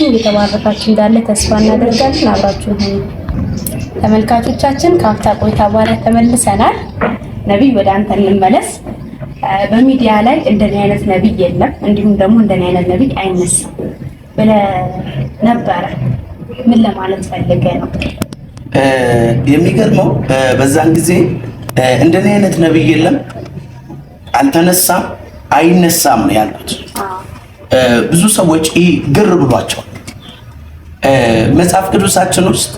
ቆይታችን እየተባረካችሁ እንዳለ ተስፋ እናደርጋለን። አብራችሁ ተመልካቾቻችን ከአፍታ ቆይታ በኋላ ተመልሰናል። ነብይ ወደ አንተ እንመለስ። በሚዲያ ላይ እንደኔ አይነት ነብይ የለም፣ እንዲሁም ደግሞ እንደኔ አይነት ነብይ አይነሳም ብለህ ነበረ። ምን ለማለት ፈልገህ ነው? የሚገርመው በዛን ጊዜ እንደኔ አይነት ነብይ የለም፣ አልተነሳም፣ አይነሳም ነው ያሉት። ብዙ ሰዎች ግር ብሏቸው መጽሐፍ ቅዱሳችን ውስጥ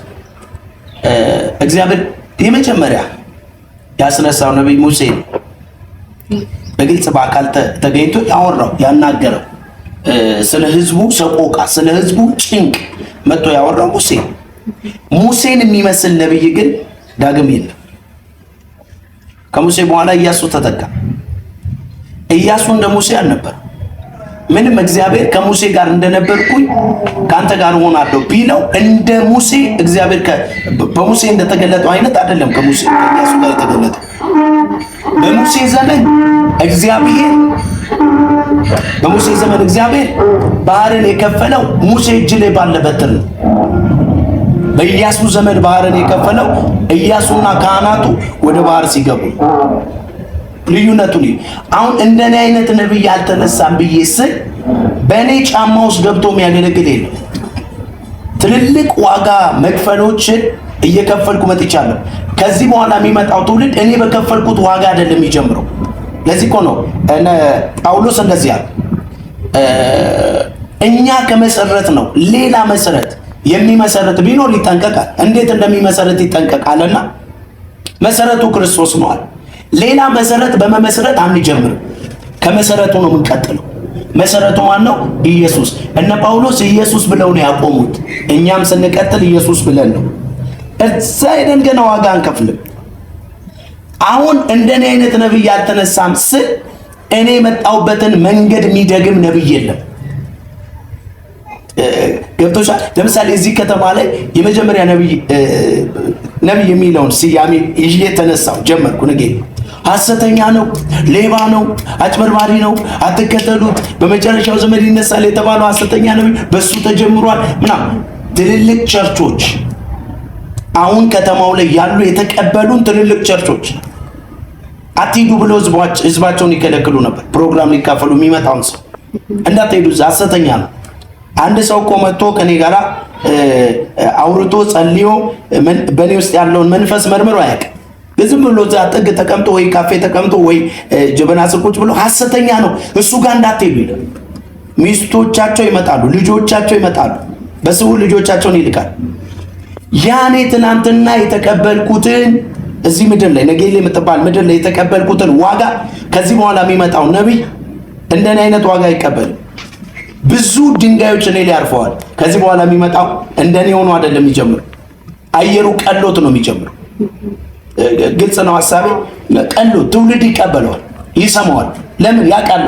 እግዚአብሔር የመጀመሪያ ያስነሳው ነብይ ሙሴ በግልጽ በአካል ተገኝቶ ያወራው ያናገረው ስለ ህዝቡ ሰቆቃ፣ ስለ ህዝቡ ጭንቅ መጥቶ ያወራው ሙሴን የሚመስል ነብይ ግን ዳግም የለም። ከሙሴ በኋላ ኢያሱ ተተካ። ኢያሱ እንደ ሙሴ አልነበር። ምንም እግዚአብሔር ከሙሴ ጋር እንደነበርኩኝ ካንተ ጋር ሆናለሁ ቢለው እንደ ሙሴ እግዚአብሔር በሙሴ እንደተገለጠው አይነት አይደለም። ከሙሴ ከኢያሱ ጋር የተገለጠው በሙሴ ዘመን እግዚአብሔር ባህርን የከፈለው ሙሴ እጅ ላይ ባለ በትር ነው። በኢያሱ ዘመን ባህርን የከፈለው ኢያሱና ካህናቱ ወደ ባህር ሲገቡ ልዩነቱ ነው። አሁን እንደኔ አይነት ነብይ አልተነሳም ብዬ ስል በእኔ ጫማ ውስጥ ገብቶ የሚያገለግል የለም። ትልልቅ ዋጋ መክፈሎችን እየከፈልኩ መጥቻለሁ። ከዚህ በኋላ የሚመጣው ትውልድ እኔ በከፈልኩት ዋጋ አይደለም የሚጀምረው። ለዚህ እኮ ነው ጳውሎስ እንደዚህ ያለ እኛ ከመሰረት ነው ሌላ መሰረት የሚመሰረት ቢኖር ይጠንቀቃል። እንዴት እንደሚመሰረት ይጠንቀቃልና መሰረቱ ክርስቶስ ነው። ሌላ መሰረት በመመስረት አንጀምርም። ከመሰረቱ ነው የምንቀጥለው። መሰረቱ ማን ነው? ኢየሱስ። እነ ጳውሎስ ኢየሱስ ብለው ነው ያቆሙት። እኛም ስንቀጥል ኢየሱስ ብለን ነው። እዛ ሄደን ገና ዋጋ አንከፍልም። አሁን እንደኔ አይነት ነብይ አልተነሳም ስል እኔ የመጣሁበትን መንገድ የሚደግም ነብይ የለም። ገብቶሻል? ለምሳሌ እዚህ ከተማ ላይ የመጀመሪያ ነብይ የሚለውን ስያሜ ይዤ ተነሳው ጀመርኩ። ነገ ሐሰተኛ ነው፣ ሌባ ነው፣ አጭበርባሪ ነው፣ አትከተሉት፣ በመጨረሻው ዘመን ይነሳል የተባለው ሐሰተኛ ነብይ በሱ ተጀምሯል ምናምን። ትልልቅ ቸርቾች አሁን ከተማው ላይ ያሉ የተቀበሉን ትልልቅ ቸርቾች አትሂዱ ብለው ህዝባቸውን ይከለክሉ ነበር። ፕሮግራም ሊካፈሉ የሚመጣውን ሰው እንዳትሄዱ ሐሰተኛ ነው። አንድ ሰው እኮ መጥቶ ከኔ ጋራ አውርቶ ጸልዮ በኔ ውስጥ ያለውን መንፈስ መርምሮ አያውቅም። ዝም ብሎ እዛ ጥግ ተቀምጦ ወይ ካፌ ተቀምጦ ወይ ጀበና ስር ቁጭ ብሎ ሐሰተኛ ነው እሱ ጋር እንዳትሄዱ ይላል። ሚስቶቻቸው ይመጣሉ፣ ልጆቻቸው ይመጣሉ፣ በስውር ልጆቻቸውን ይልካል። ያኔ ትናንትና የተቀበልኩትን እዚህ ምድር ላይ ነገሌ የምትባል ምድር ላይ የተቀበልኩትን ዋጋ ከዚህ በኋላ የሚመጣው ነብይ እንደኔ አይነት ዋጋ አይቀበልም። ብዙ ድንጋዮች እኔ ላይ አርፈዋል። ከዚህ በኋላ የሚመጣው እንደኔ ሆኖ አይደለም የሚጀምረው። አየሩ ቀሎት ነው የሚጀምረው። ግልጽ ነው ሐሳቤ። ቀሎት ትውልድ ይቀበለዋል፣ ይሰማዋል። ለምን? ያውቃል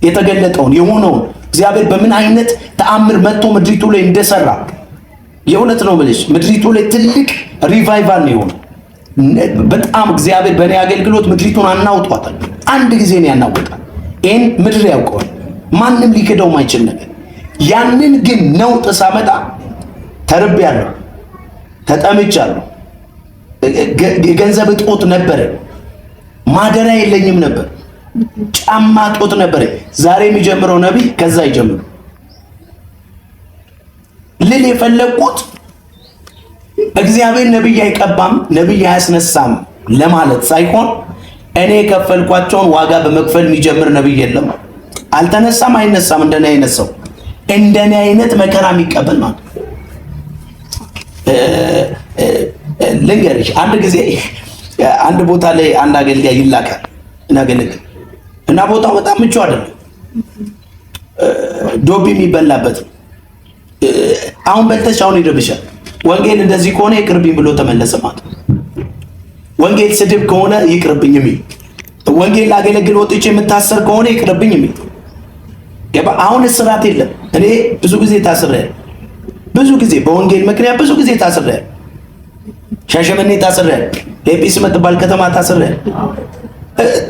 የተገለጠውን የሆነውን እግዚአብሔር በምን አይነት ተአምር መጥቶ ምድሪቱ ላይ እንደሰራ። የእውነት ነው የምልሽ፣ ምድሪቱ ላይ ትልቅ ሪቫይቫል ነው የሆነው። በጣም እግዚአብሔር በእኔ አገልግሎት ምድሪቱን አናውጧታል። አንድ ጊዜ ነው ያናውጣል። ይህን ምድር ያውቀዋል። ማንም ሊክደው ማይችል ነገር። ያንን ግን ነውጥ ሳመጣ ተርቤያለሁ፣ ተጠምቻለሁ፣ የገንዘብ እጦት ነበረ፣ ማደሪያ የለኝም ነበር፣ ጫማ እጦት ነበረ። ዛሬ የሚጀምረው ነብይ ከዛ ይጀምሩ ልል የፈለግኩት እግዚአብሔር ነብይ አይቀባም፣ ነብይ አያስነሳም ለማለት ሳይሆን እኔ የከፈልኳቸውን ዋጋ በመክፈል የሚጀምር ነብይ የለም። አልተነሳም፣ አይነሳም። እንደኔ አይነት ሰው እንደኔ አይነት መከራ የሚቀበል ማለት ልንገርሽ፣ አንድ ጊዜ አንድ ቦታ ላይ አንድ አገልጋይ ይላካል እና ቦታው በጣም ምቹ አይደለም። ዶቢ የሚበላበት አሁን በልተሽ አሁን ይደብሻል። ወንጌል እንደዚህ ከሆነ ይቅርብኝ ብሎ ተመለሰ ማለት። ወንጌል ስድብ ከሆነ ይቅርብኝ የሚል፣ ወንጌል ላገለግል ወጥቼ የምታሰር ከሆነ ይቅርብኝ የሚል። አሁን እስራት የለም። እኔ ብዙ ጊዜ ታስሬያለሁ። ብዙ ጊዜ በወንጌል ምክንያት ብዙ ጊዜ ታስሬያለሁ። ሻሸመኔ ታስሬያለሁ። ሌጲስ የምትባል ከተማ ታስሬያለሁ።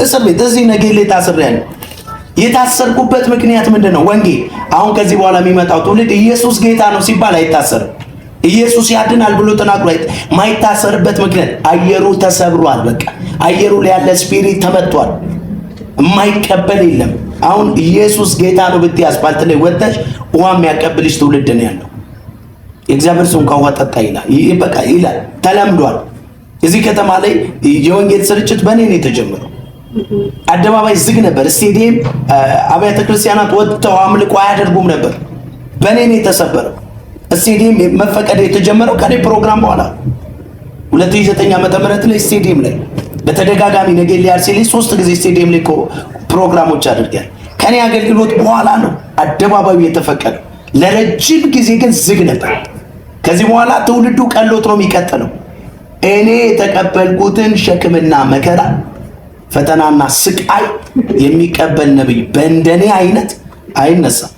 እስር ቤት እዚህ ነገሌ ታስሬያለሁ። የታሰርኩበት ምክንያት ምንድነው? ወንጌል። አሁን ከዚህ በኋላ የሚመጣው ትውልድ ኢየሱስ ጌታ ነው ሲባል አይታሰርም። ኢየሱስ ያድናል ብሎ ተናግሮ ማይታሰርበት ምክንያት አየሩ ተሰብሯል። በቃ አየሩ ላይ ያለ ስፒሪት ተመቷል። የማይቀበል የለም። አሁን ኢየሱስ ጌታ ነው ብትይ አስፋልት ላይ ወጥተሽ ውሃ የሚያቀብልሽ ትውልድ ነው ያለው። የእግዚአብሔር ሰው እንኳን ውሃ ጠጣ ይላል። ይሄ በቃ ይላል፣ ተለምዷል። እዚህ ከተማ ላይ የወንጌል ስርጭት በእኔ ነው የተጀመረው። አደባባይ ዝግ ነበር። ስቴዲየም አብያተ ክርስቲያናት ወጥተው አምልኮ አያደርጉም ነበር። በእኔ ነው የተሰበረው። ስቴዲየም መፈቀድ የተጀመረው ከኔ ፕሮግራም በኋላ 2009 ዓመተ ምህረት ላይ ስቴዲየም ላይ በተደጋጋሚ ነገሌ አርሴ ላይ 3 ጊዜ ስቴዲየም ላይ ፕሮግራሞች አድርጋል። ከኔ አገልግሎት በኋላ ነው አደባባዩ የተፈቀደው። ለረጅም ጊዜ ግን ዝግ ነበር። ከዚህ በኋላ ትውልዱ ቀሎት ነው የሚቀጥለው። እኔ የተቀበልኩትን ሸክምና መከራ ፈተናና ስቃይ የሚቀበል ነብይ በእንደኔ አይነት አይነሳም።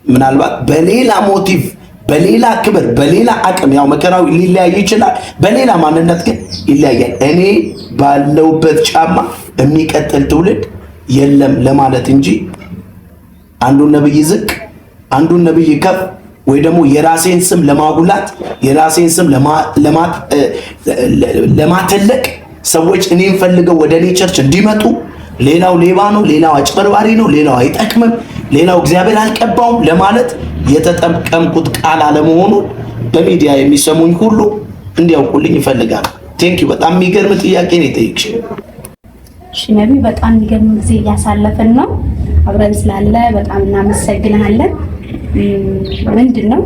ምናልባት በሌላ ሞቲቭ፣ በሌላ ክብር፣ በሌላ አቅም ያው መከራው ሊለያይ ይችላል። በሌላ ማንነት ግን ይለያያል። እኔ ባለውበት ጫማ የሚቀጥል ትውልድ የለም ለማለት እንጂ አንዱን ነብይ ዝቅ አንዱን ነብይ ከፍ ወይ ደግሞ የራሴን ስም ለማጉላት የራሴን ስም ለማተለቅ ሰዎች እኔን ፈልገው ወደ እኔ ቸርች እንዲመጡ ሌላው ሌባ ነው፣ ሌላው አጭበርባሪ ነው፣ ሌላው አይጠቅምም፣ ሌላው እግዚአብሔር አልቀባውም ለማለት የተጠቀምኩት ቃል አለመሆኑ በሚዲያ የሚሰሙኝ ሁሉ እንዲያውቁልኝ ይፈልጋል። ቴንክ ዩ። በጣም የሚገርም ጥያቄ ነው የጠየቅሽ። እሺ ነብይ፣ በጣም የሚገርም ጊዜ እያሳለፍን ነው። አብረን ስላለ በጣም እናመሰግናለን። ምንድነው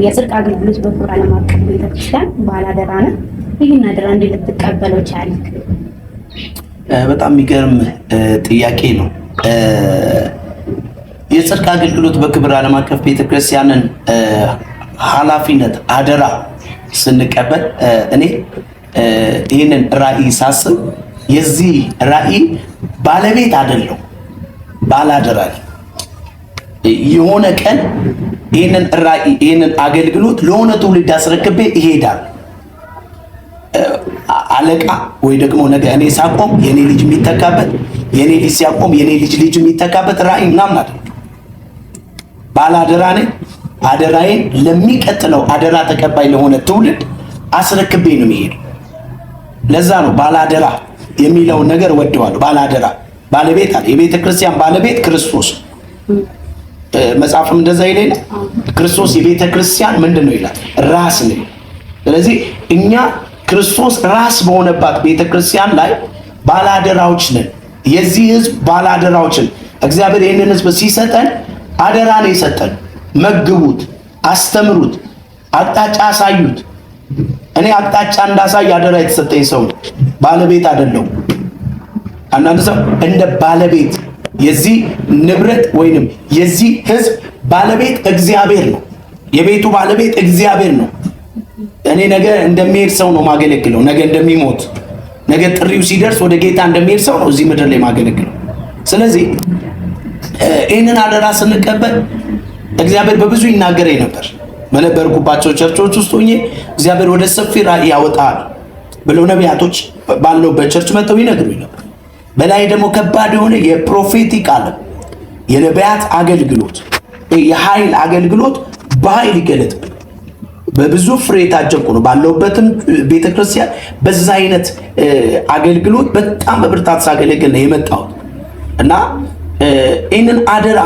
የጽድቅ አገልግሎት በክብር ዓለም አቀፍ ቤተክርስቲያን ባላደራ ነው። ይህን አደራ እንዴት ልትቀበለው ቻልክ? በጣም የሚገርም ጥያቄ ነው። የጽድቅ አገልግሎት በክብር ዓለም አቀፍ ቤተክርስቲያንን ኃላፊነት አደራ ስንቀበል እኔ ይህንን ራዕይ ሳስብ የዚህ ራዕይ ባለቤት አይደለም፣ ባላደራ ነኝ። የሆነ ቀን ይህንን ራዕይ ይህንን አገልግሎት ለሆነ ትውልድ አስረክቤ ይሄዳል። አለቃ ወይ ደግሞ ነገ እኔ ሳቆም የኔ ልጅ የሚተካበት፣ የኔ ልጅ ሲያቆም የኔ ልጅ የሚተካበት ራዕይ ምናምን አይደለም። ባላደራ ነኝ። አደራዬን ለሚቀጥለው አደራ ተቀባይ ለሆነ ትውልድ አስረክቤ ነው የሚሄደው። ለዛ ነው ባላደራ የሚለውን ነገር ወደዋለሁ። ባላደራ ባለቤት አለ። የቤተ ክርስቲያን ባለቤት ክርስቶስ፣ መጽሐፍም እንደዛ ይላል። ክርስቶስ የቤተ ክርስቲያን ምንድነው ይላል? ራስ ነው። ስለዚህ እኛ ክርስቶስ ራስ በሆነባት ቤተ ክርስቲያን ላይ ባላደራዎች ነን። የዚህ ህዝብ ባላደራዎች ነን። እግዚአብሔር ይህንን ህዝብ ሲሰጠን አደራ ነው የሰጠን። መግቡት፣ አስተምሩት፣ አቅጣጫ አሳዩት። እኔ አቅጣጫ እንዳሳይ አደራ የተሰጠኝ ሰው ባለቤት አይደለሁም። አንዳንድ ሰው እንደ ባለቤት የዚህ ንብረት ወይንም የዚህ ህዝብ ባለቤት እግዚአብሔር ነው። የቤቱ ባለቤት እግዚአብሔር ነው። እኔ ነገ እንደሚሄድ ሰው ነው ማገለግለው። ነገ እንደሚሞት፣ ነገ ጥሪው ሲደርስ ወደ ጌታ እንደሚሄድ ሰው ነው እዚህ ምድር ላይ ማገለግለው። ስለዚህ ይህንን አደራ ስንቀበል እግዚአብሔር በብዙ ይናገረኝ ነበር። በነበርኩባቸው ቸርቾች ውስጥ ሆኜ እግዚአብሔር ወደ ሰፊ ራዕይ ያወጣል ብለው ነቢያቶች ባለውበት ቸርች መጥተው ይነግሩኝ ነበር። በላይ ደግሞ ከባድ የሆነ የፕሮፌቲክ ዓለም የነቢያት አገልግሎት፣ የኃይል አገልግሎት በኃይል ይገለጥብን። በብዙ ፍሬ የታጀብኩ ነው። ባለውበትም ቤተክርስቲያን በዛ አይነት አገልግሎት በጣም በብርታት ሳገለግል ነው የመጣሁት እና ይህንን አደራ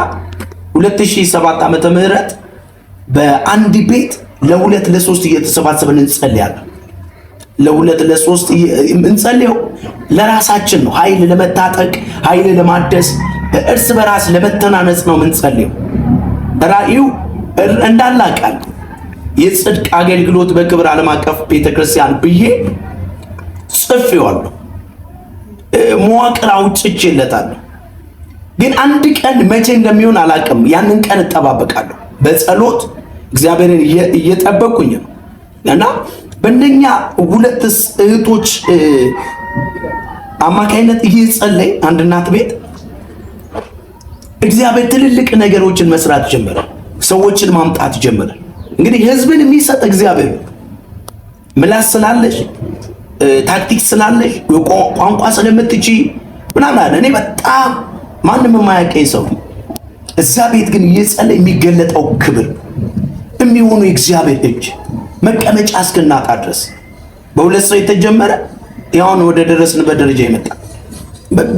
2007 ዓመተ ምህረት በአንድ ቤት ለሁለት ለሶስት እየተሰባሰብን እንጸልያለን። ለሁለት ለሶስት እንጸልየው ለራሳችን ነው። ኃይል ለመታጠቅ፣ ኃይል ለማደስ፣ እርስ በራስ ለመተናነጽ ነው የምንጸልየው። ራእዩ እንዳላቃል የጽድቅ አገልግሎት በክብር ዓለም አቀፍ ቤተክርስቲያን ብዬ ጽፌዋለሁ። መዋቅር አውጥቼለታለሁ። ግን አንድ ቀን መቼ እንደሚሆን አላውቅም። ያንን ቀን እጠባበቃለሁ። በጸሎት እግዚአብሔርን እየጠበቁኝ ነው እና በእነኛ ሁለት እህቶች አማካይነት እየጸለይ አንድ እናት ቤት እግዚአብሔር ትልልቅ ነገሮችን መስራት ጀመረ። ሰዎችን ማምጣት ጀመረ። እንግዲህ ህዝብን የሚሰጥ እግዚአብሔር ምላስ ስላለሽ፣ ታክቲክ ስላለሽ፣ ቋንቋ ስለምትችይ ምናምን አለ። እኔ በጣም ማንም የማያውቀኝ ሰው እዛ ቤት ግን እየጸለየ የሚገለጠው ክብር የሚሆኑ የእግዚአብሔር እጅ መቀመጫ እስክናጣ ድረስ በሁለት ሰው የተጀመረ ያውን ወደ ደረስንበት ደረጃ ይመጣ።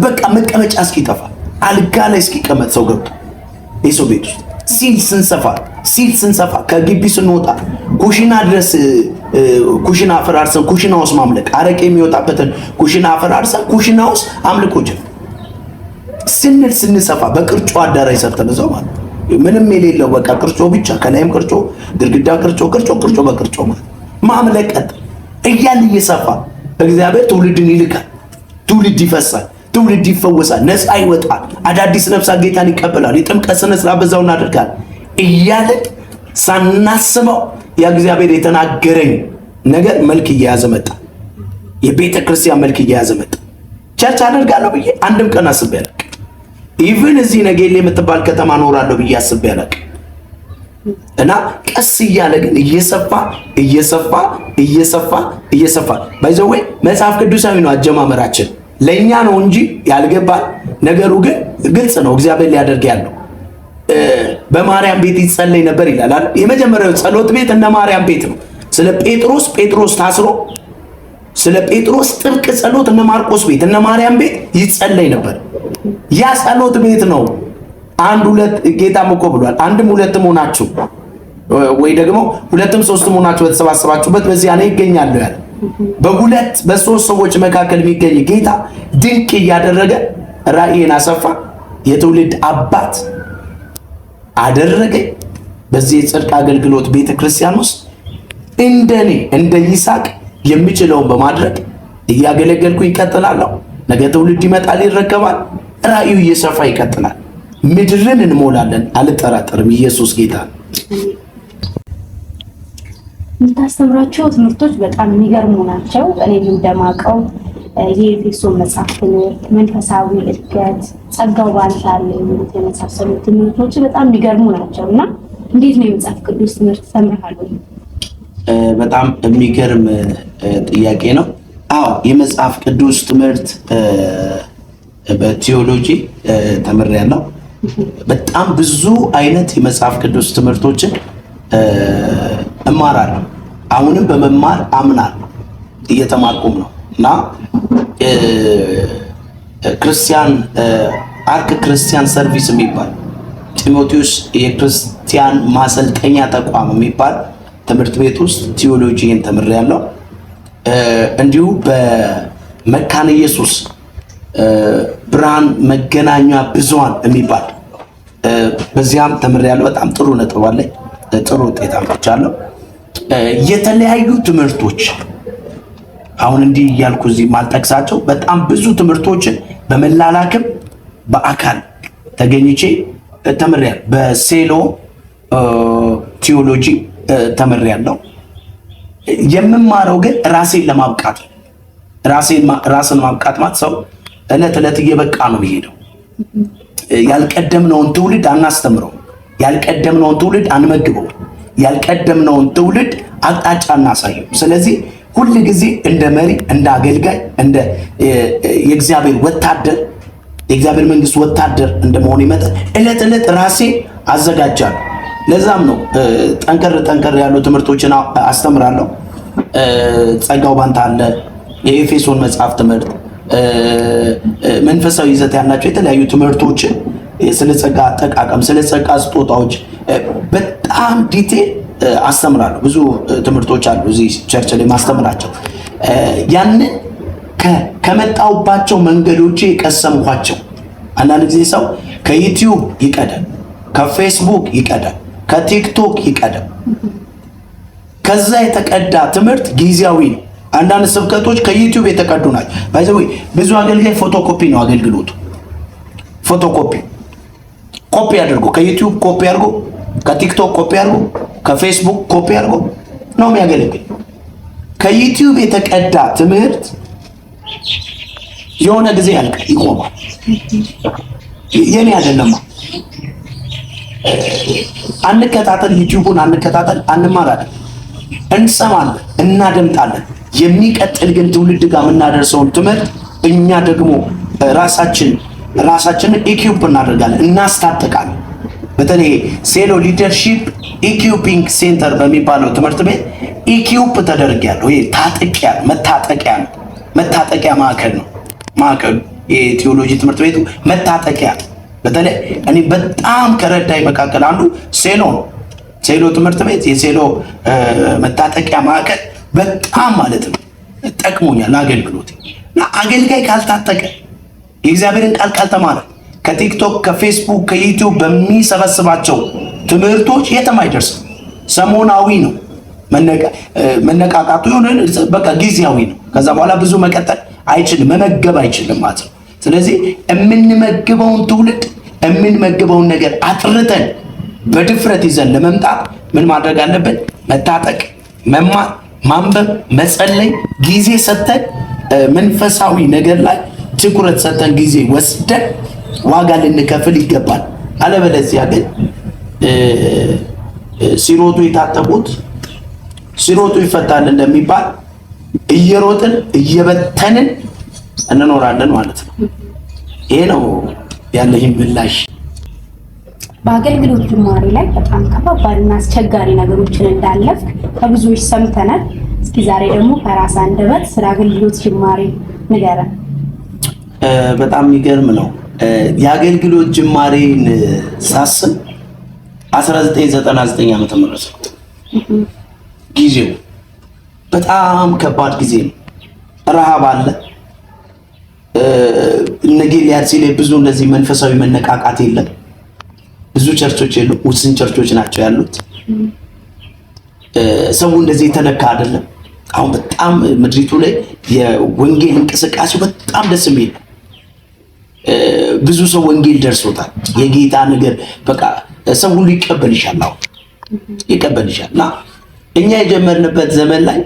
በቃ መቀመጫ እስኪጠፋ አልጋ ላይ እስኪቀመጥ ሰው ገብቶ የሰው ቤት ውስጥ ሲል ስንሰፋ ከግቢ ስንወጣ ኩሽና ድረስ ኩሽና አፈራርሰን ኩሽና ውስጥ ማምለክ አረቄ የሚወጣበትን ኩሽና አፈራርሰን ኩሽና ውስጥ አምልኮ ጀመር ስንሰፋ በቅርጮ አዳራሽ ሰርተን እዛው ማለት ምንም የሌለው በቃ ቅርጮ ብቻ ከላይም ቅርጮ ግድግዳ ቅርጮ በቅርጮ ማለት ማምለክ እያልን እየሰፋ እግዚአብሔር ትውልድን ይልካል። ትውልድ ይፈሳል። ትውልድ ይፈወሳል። ነፃ ይወጣል። አዳዲስ ነፍሳት ጌታን ይቀበላል። የጥምቀት ስነ ስርዓት በዛው እናደርጋለን እያልን ሳናስበው የእግዚአብሔር የተናገረኝ ነገር መልክ እየያዘ መጣ። የቤተ ክርስቲያን መልክ እየያዘ መጣ። ቸርች አደርጋለሁ ብዬ አንድም ቀን አስቤ አላውቅም። ኢቭን እዚህ ነገሌ የምትባል ከተማ ኖራለሁ ብዬ አስቤ አላውቅም። እና ቀስ እያለ ግን እየሰፋ ባይዘው መጽሐፍ ቅዱሳዊ ነው አጀማመራችን ለኛ ነው እንጂ ያልገባል። ነገሩ ግን ግልጽ ነው። እግዚአብሔር ሊያደርግ ያለው በማርያም ቤት ይጸለይ ነበር ይላል አይደል? የመጀመሪያው ጸሎት ቤት እነ ማርያም ቤት ነው። ስለ ጴጥሮስ ታስሮ ስለ ጴጥሮስ ጥብቅ ጸሎት እነ ማርቆስ ቤት እነ ማርያም ቤት ይጸለይ ነበር። ያ ጸሎት ቤት ነው። አንድ ሁለት ጌታም እኮ ብሏል። አንድም ሁለትም ሆናችሁ ወይ ደግሞ ሁለትም ሶስትም ሆናችሁ በተሰባሰባችሁበት በዚያ ላይ ይገኛሉ ያለ በሁለት በሶስት ሰዎች መካከል የሚገኝ ጌታ ድንቅ እያደረገ ራእይን አሰፋ። የትውልድ አባት አደረገ። በዚህ የጽድቅ አገልግሎት ቤተክርስቲያን ውስጥ እንደኔ እንደ ይስሐቅ የሚችለውን በማድረግ እያገለገልኩ ይቀጥላለሁ። ነገ ትውልድ ይመጣል፣ ይረከባል። ራእዩ እየሰፋ ይቀጥላል። ምድርን እንሞላለን፣ አልጠራጠርም። ኢየሱስ ጌታ ነው። የምታስተምራቸው ትምህርቶች በጣም የሚገርሙ ናቸው። እኔም እንደማውቀው የኤፌሶን መጽሐፍ ትምህርት፣ መንፈሳዊ እድገት፣ ጸጋው ባንተ አለ የሚሉት የመሳሰሉ ትምህርቶች በጣም የሚገርሙ ናቸው እና እንዴት ነው የመጽሐፍ ቅዱስ ትምህርት ተምረሃል? በጣም የሚገርም ጥያቄ ነው። አዎ የመጽሐፍ ቅዱስ ትምህርት በቲዮሎጂ ተምሬያለሁ። በጣም ብዙ አይነት የመጽሐፍ ቅዱስ ትምህርቶችን እማራለሁ። አሁንም በመማር አምናለሁ፣ እየተማርኩም ነው እና ክርስቲያን አርክ ክርስቲያን ሰርቪስ የሚባል ጢሞቴዎስ የክርስቲያን ማሰልጠኛ ተቋም የሚባል ትምህርት ቤት ውስጥ ቲዮሎጂን ተምሬያለሁ። እንዲሁ በመካነ ኢየሱስ ብርሃን መገናኛ ብዙሃን የሚባል በዚያም ተምሬያለሁ። በጣም ጥሩ ነጥብ አለኝ። ጥሩ ውጤት አምጥቻለሁ። የተለያዩ ትምህርቶች አሁን እንዲህ እያልኩ እዚህ ማልጠቅሳቸው በጣም ብዙ ትምህርቶችን በመላላክም በአካል ተገኝቼ ተምሬያለሁ። በሴሎ ቲዮሎጂ ተምሬያለሁ። የምማረው ግን ራሴን ለማብቃት ራስን ማብቃት ማለት ሰው እለት እለት እየበቃ ነው የሚሄደው። ያልቀደምነውን ትውልድ አናስተምረው፣ ያልቀደምነውን ትውልድ አንመግበው፣ ያልቀደምነውን ትውልድ አቅጣጫ እናሳየው። ስለዚህ ሁል ጊዜ እንደ መሪ፣ እንደ አገልጋይ፣ እንደ የእግዚአብሔር ወታደር፣ የእግዚአብሔር መንግስት ወታደር እንደመሆን ይመጣል እለት እለት ራሴ አዘጋጃለሁ። ለዛም ነው ጠንከር ያሉ ትምህርቶችን አስተምራለሁ። ጸጋው ባንተ አለ፣ የኤፌሶን መጽሐፍ ትምህርት፣ መንፈሳዊ ይዘት ያላቸው የተለያዩ ትምህርቶችን ስለ ጸጋ አጠቃቀም፣ ስለ ጸጋ ስጦታዎች በጣም ዲቴል አስተምራለሁ። ብዙ ትምህርቶች አሉ እዚህ ቸርች ላይ ማስተምራቸው። ያንን ከመጣውባቸው መንገዶች የቀሰምኳቸው። አንዳንድ ጊዜ ሰው ከዩቲዩብ ይቀዳል፣ ከፌስቡክ ይቀዳል፣ ከቲክቶክ ይቀዳል። ከዛ የተቀዳ ትምህርት ጊዜያዊ ነው። አንዳንድ ስብከቶች ከዩቲዩብ የተቀዱ ናቸው። ባይዘው ብዙ አገልጋይ ፎቶኮፒ ነው አገልግሎቱ። ፎቶኮፒ ኮፒ አድርጎ ከዩቲዩብ ኮፒ አድርጎ ከቲክቶክ ኮፒ አድርጎ ከፌስቡክ ኮፒ አድርጎ ነው የሚያገለግል። ከዩቲዩብ የተቀዳ ትምህርት የሆነ ጊዜ ያልቃል፣ ይቆማል። የኔ አይደለም። አንከታተል፣ ዩቲዩቡን አንከታተል፣ አንማራለን፣ እንሰማለን፣ እናደምጣለን። የሚቀጥል ግን ትውልድ ጋር የምናደርሰውን ትምህርት እኛ ደግሞ ራሳችን ራሳችንን ኢኪዩፕ እናደርጋለን፣ እናስታጥቃለን። በተለይ ሴሎ ሊደርሺፕ ኢኪዩፒንግ ሴንተር በሚባለው ትምህርት ቤት ኢኪዩፕ ተደርጊያለሁ። ይሄ መታጠቂያ ማዕከል ነው። ማዕከሉ የቴዎሎጂ ትምህርት ቤቱ መታጠቂያ። በተለይ እኔ በጣም ከረዳኝ መካከል አንዱ ሴሎ ትምህርት ቤት የሴሎ መታጠቂያ ማዕከል በጣም ማለት ነው ጠቅሞኛል አገልግሎት። እና አገልጋይ ካልታጠቀ የእግዚአብሔርን ቃል ካልተማረ ከቲክቶክ ከፌስቡክ ከዩቲዩብ በሚሰበስባቸው ትምህርቶች የትም አይደርስም። ሰሞናዊ ነው መነቃቃቱ፣ የሆነ በቃ ጊዜያዊ ነው። ከዛ በኋላ ብዙ መቀጠል አይችልም፣ መመገብ አይችልም ማለት ነው። ስለዚህ የምንመግበውን ትውልድ የምንመግበውን ነገር አጥርተን በድፍረት ይዘን ለመምጣት ምን ማድረግ አለብን? መታጠቅ፣ መማር፣ ማንበብ፣ መጸለይ፣ ጊዜ ሰጥተን መንፈሳዊ ነገር ላይ ትኩረት ሰጥተን ጊዜ ወስደን ዋጋ ልንከፍል ይገባል። አለበለዚያ ግን ሲሮጡ የታጠቁት ሲሮጡ ይፈታል እንደሚባል እየሮጥን እየበተንን እንኖራለን ማለት ነው። ይሄ ነው ያለኝ ምላሽ። በአገልግሎት ጅማሬ ላይ በጣም ከባድና አስቸጋሪ ነገሮችን እንዳለፍክ ከብዙዎች ሰምተናል። እስኪ ዛሬ ደግሞ ከራስ አንደበት ስለ አገልግሎት ጅማሬ ንገረን። በጣም የሚገርም ነው። የአገልግሎት ጅማሬን ሳስብ 1999 ዓመተ ምህረት ነው። ጊዜው በጣም ከባድ ጊዜ ነው። ረሃብ አለ። ጊልያድ ሲል ብዙ እንደዚህ መንፈሳዊ መነቃቃት የለም። ብዙ ቸርቾች የሉ፣ ውስን ቸርቾች ናቸው ያሉት። ሰው እንደዚህ የተነካ አይደለም። አሁን በጣም ምድሪቱ ላይ የወንጌል እንቅስቃሴው በጣም ደስ የሚል ነው። ብዙ ሰው ወንጌል ደርሶታል። የጌታ ነገር በቃ ሰው ሁሉ ይቀበልሻል። አሁን ይቀበልሻል። እና እኛ የጀመርንበት ዘመን ላይ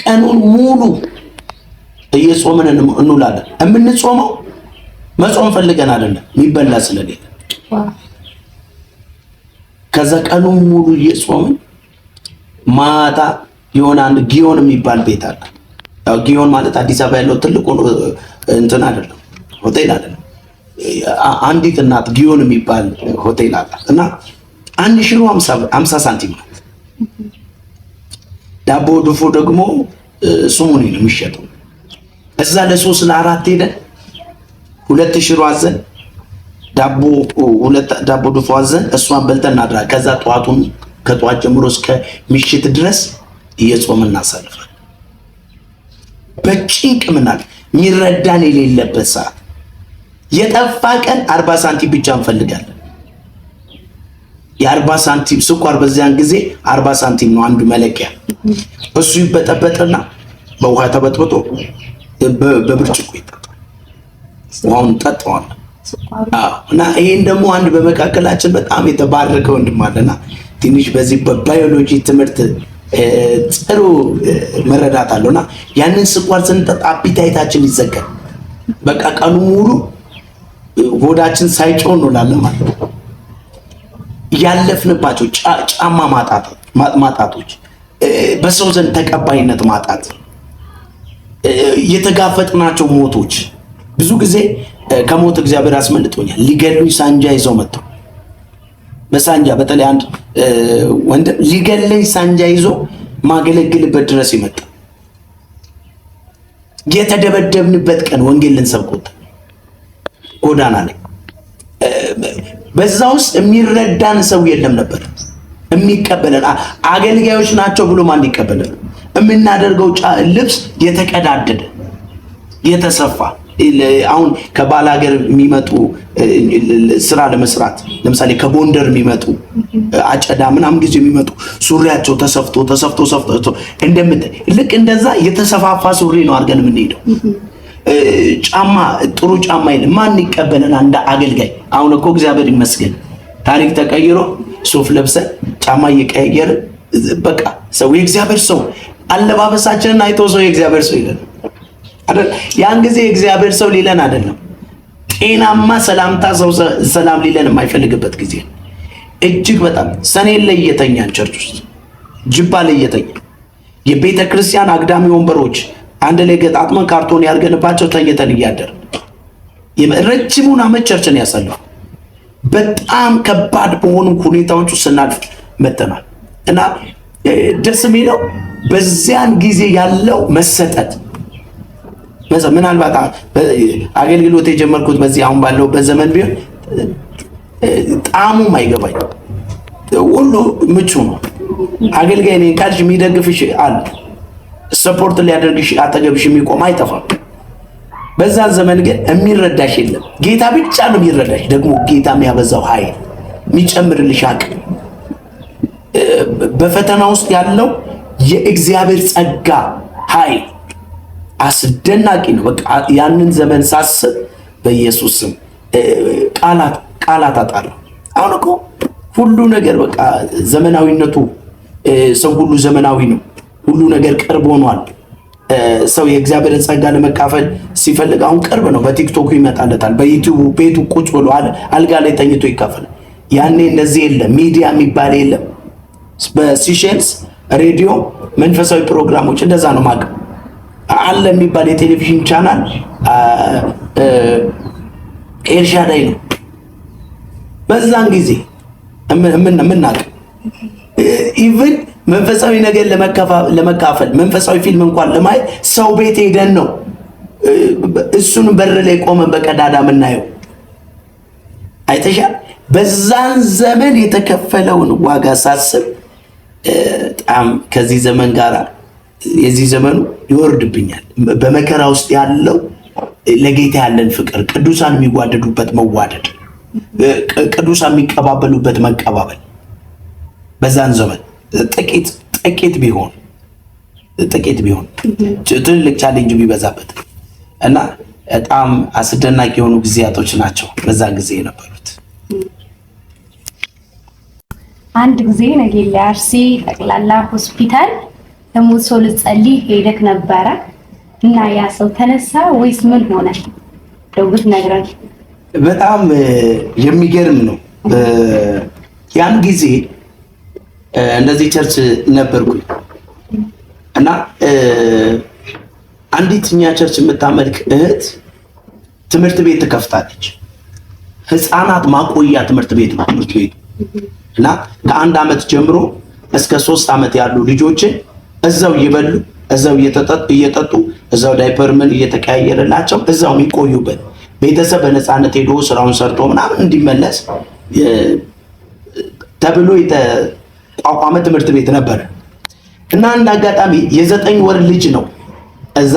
ቀኑን ሙሉ እየጾምን እንውላለን። የምንጾመው መጾም ፈልገን አይደለም፣ የሚበላ ስለሌለ። ከዛ ቀኑን ሙሉ እየጾምን ማታ የሆነ አንድ ጊዮን የሚባል ቤት አለ። ያው ጊዮን ማለት አዲስ አበባ ያለው ትልቁ እንትን አይደለም፣ ሆቴል አይደለም። አንዲት እናት ጊዮን የሚባል ሆቴል አላት እና 1 ሽሮ 50 ሳንቲም ናት። ዳቦ ድፎ ደግሞ ስሙኒ ነው የሚሸጠው። እዛ ለ3 ለ4 ሄደን 2 ሽሮ አዘን ዳቦ ድፎ አዘን እሷን በልተን እናድራለን። ከዛ ከጠዋት ጀምሮ እስከ ምሽት ድረስ እየጾምን እናሳልፋለን። በጭንቅ ምናል የሚረዳን የሌለበት ሰዓት የጠፋ ቀን 40 ሳንቲም ብቻ እንፈልጋለን። የ40 ሳንቲም ስኳር በዚያን ጊዜ 40 ሳንቲም ነው አንዱ መለኪያ። እሱ ይበጠበጥና በውሃ ተበጥብጦ በብርጭቆ ይጠጣል። ውሃውን ጠጣዋለን። እና ይሄን ደግሞ አንድ በመካከላችን በጣም የተባረከ ወንድም አለና ትንሽ በዚህ በባዮሎጂ ትምህርት ጥሩ መረዳት አለውና ያንን ስኳር ስንጠጣ አፒታይታችን ይዘጋል። በቃ ቀኑ ሙሉ ሆዳችን ሳይጮህ እንውላለን ማለት ነው። ያለፍንባቸው ጫማ ማጣቶች፣ በሰው ዘንድ ተቀባይነት ማጣት፣ የተጋፈጥናቸው ሞቶች። ብዙ ጊዜ ከሞት እግዚአብሔር አስመልጦኛል። ሊገሉኝ ሳንጃ ይዘው መጥተው በሳንጃ በተለይ አንድ ወንድም ሊገለኝ ሳንጃ ይዞ ማገለግልበት ድረስ ይመጣ። የተደበደብንበት ቀን ወንጌል ልንሰብክ ጎዳና ላይ በዛ ውስጥ የሚረዳን ሰው የለም ነበር። የሚቀበለን አገልጋዮች ናቸው ብሎ ማን ይቀበለን? የምናደርገው ልብስ የተቀዳደደ የተሰፋ። አሁን ከባል ሀገር የሚመጡ ስራ ለመስራት ለምሳሌ ከጎንደር የሚመጡ አጨዳ ምናምን ጊዜ የሚመጡ ሱሪያቸው ተሰፍቶ ልክ እንደዛ የተሰፋፋ ሱሪ ነው አድርገን የምንሄደው። ጫማ ጥሩ ጫማ የለም። ማን ይቀበለን? አንድ አገልጋይ። አሁን እኮ እግዚአብሔር ይመስገን ታሪክ ተቀይሮ ሱፍ ለብሰን ጫማ እየቀየርን በቃ ሰው የእግዚአብሔር ሰው አለባበሳችንን አይቶ ሰው የእግዚአብሔር ሰው ይለን አይደል? ያን ጊዜ የእግዚአብሔር ሰው ሊለን አይደለም። ጤናማ ሰላምታ ሰው ሰላም ሊለን የማይፈልግበት ጊዜ እጅግ በጣም ሰኔን ላይ እየተኛን ቸርች ውስጥ ጅባ ላይ እየተኛን የቤተ ክርስቲያን አግዳሚ ወንበሮች አንድ ላይ ገጣጥመን ካርቶን ያርገንባቸው ተኝተን እያደርን ረጅሙን ዓመት ቸርችን ያሳልፉ በጣም ከባድ በሆኑ ሁኔታዎች ውስጥ ስናልፍ መተናል እና ደስ የሚለው በዚያን ጊዜ ያለው መሰጠት ምናልባት አገልግሎት የጀመርኩት በዚህ አሁን ባለውበት ዘመን ቢሆን ጣዕሙም አይገባኝ። ሁሉ ምቹ ነው። አገልጋይ ነኝ ካልሽ የሚደግፍሽ አለ፣ ሰፖርት ሊያደርግሽ አጠገብሽ የሚቆም አይጠፋም። በዛን ዘመን ግን የሚረዳሽ የለም። ጌታ ብቻ ነው የሚረዳሽ። ደግሞ ጌታ የሚያበዛው ኃይል የሚጨምርልሽ አቅም በፈተና ውስጥ ያለው የእግዚአብሔር ጸጋ ኃይል አስደናቂ ነው። በቃ ያንን ዘመን ሳስብ በኢየሱስ ስም ቃላት አጣለሁ። አሁን እኮ ሁሉ ነገር በቃ ዘመናዊነቱ ሰው ሁሉ ዘመናዊ ነው። ሁሉ ነገር ቅርብ ሆኗል። ሰው የእግዚአብሔርን ጸጋ ለመካፈል ሲፈልግ አሁን ቅርብ ነው። በቲክቶኩ ይመጣለታል። በዩቲዩብ ቤቱ ቁጭ ብሎ አልጋ ላይ ተኝቶ ይካፈላል። ያኔ እንደዚህ የለም፣ ሚዲያ የሚባል የለም። በሲሼልስ ሬዲዮ መንፈሳዊ ፕሮግራሞች እንደዛ ነው ማቀ አለ የሚባል የቴሌቪዥን ቻናል ኤልሻዳይ ነው። በዛን ጊዜ ምናቅ ኢቭን መንፈሳዊ ነገር ለመካፈል መንፈሳዊ ፊልም እንኳን ለማየት ሰው ቤት ሄደን ነው እሱን በር ላይ ቆመን በቀዳዳ የምናየው። አይተሻል። በዛን ዘመን የተከፈለውን ዋጋ ሳስብ በጣም ከዚህ ዘመን ጋር የዚህ ዘመኑ ይወርድብኛል። በመከራ ውስጥ ያለው ለጌታ ያለን ፍቅር፣ ቅዱሳን የሚዋደዱበት መዋደድ፣ ቅዱሳን የሚቀባበሉበት መቀባበል በዛን ዘመን ጥቂት ቢሆን ትልቅ ቻሌንጅ ቢበዛበት እና በጣም አስደናቂ የሆኑ ጊዜያቶች ናቸው በዛን ጊዜ የነበሩት። አንድ ጊዜ ነገሌ አርሲ ጠቅላላ ሆስፒታል ለሞት ሰው ልጸልይ ሄደክ ነበረ እና ያ ሰው ተነሳ ወይስ ምን ሆነ? ደውት ነግረን። በጣም የሚገርም ነው። ያን ጊዜ እንደዚህ ቸርች ነበርኩኝ እና አንዲት እኛ ቸርች የምታመልክ እህት ትምህርት ቤት ትከፍታለች። ህፃናት ማቆያ ትምህርት ቤት ነው ትምህርት ቤቱ እና ከ1 ዓመት ጀምሮ እስከ 3 ዓመት ያሉ ልጆችን እዛው እየበሉ እዛው እየጠጡ እዛው ዳይፐር ምን እየተቀያየረላቸው እዛው የሚቆዩበት ቤተሰብ በነፃነት ሄዶ ስራውን ሰርቶ ምናምን እንዲመለስ ተብሎ የተቋቋመ ትምህርት ቤት ነበር እና እንደ አጋጣሚ የ9 ወር ልጅ ነው እዛ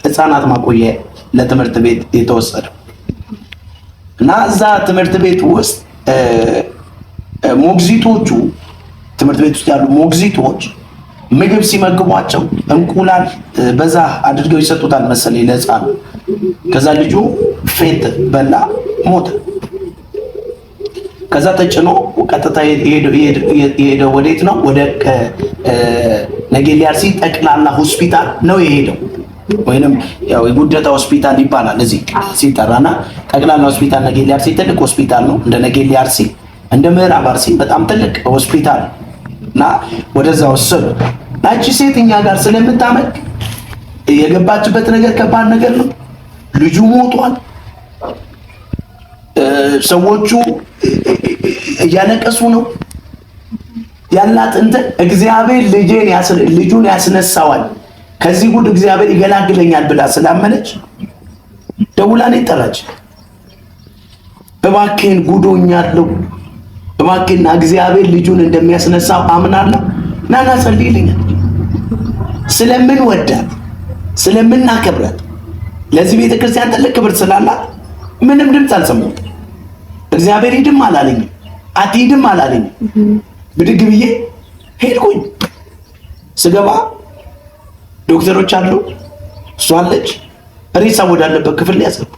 ህፃናት ማቆያ ለትምህርት ቤት የተወሰደው እና እዛ ትምህርት ቤት ውስጥ ሞግዚቶቹ ትምህርት ቤት ውስጥ ያሉ ሞግዚቶች ምግብ ሲመግቧቸው እንቁላል በዛ አድርገው ይሰጡታል መሰለኝ ለህፃኑ። ከዛ ልጁ ፌንት በላ ሞተ። ከዛ ተጭኖ ቀጥታ የሄደው ወዴት ነው? ወደ ነገሌ አርሲ ጠቅላላ ሆስፒታል ነው የሄደው። ወይንም ያው የጉደታ ሆስፒታል ይባላል እዚህ ሲጠራና ጠቅላላ ሆስፒታል ነገሌ አርሲ ትልቅ ሆስፒታል ነው። እንደ ነገሌ አርሲ እንደ ምዕራብ አርሲ በጣም ትልቅ ሆስፒታል እና ወደዛ ወሰዱ። ናቺ ሴት እኛ ጋር ስለምታመልክ የገባችበት ነገር ከባድ ነገር ነው። ልጁ ሞቷል። ሰዎቹ እያለቀሱ ነው ያላት እንትን እግዚአብሔር ልጁን ያስነሳዋል ከዚህ ጉድ እግዚአብሔር ይገላግለኛል ብላ ስላመነች ደውላ ነው ጠራች። እባክህን ጉዶኛለሁ፣ እባክህና እግዚአብሔር ልጁን እንደሚያስነሳው አምናለሁ፣ ናና ጸልይልኝ። ስለምን ወዳት ስለምናከብራት ለዚህ ቤተክርስቲያን ትልቅ ክብር ስላላት ምንም ድምፅ አልሰማሁም። እግዚአብሔር ሂድም አላለኝም፣ አትሂድም አላለኝም። ብድግ ብዬ ሄድኩኝ። ስገባ ዶክተሮች አሉ፣ እሷ አለች። ሬሳ ወዳለበት ክፍል ያስገቡ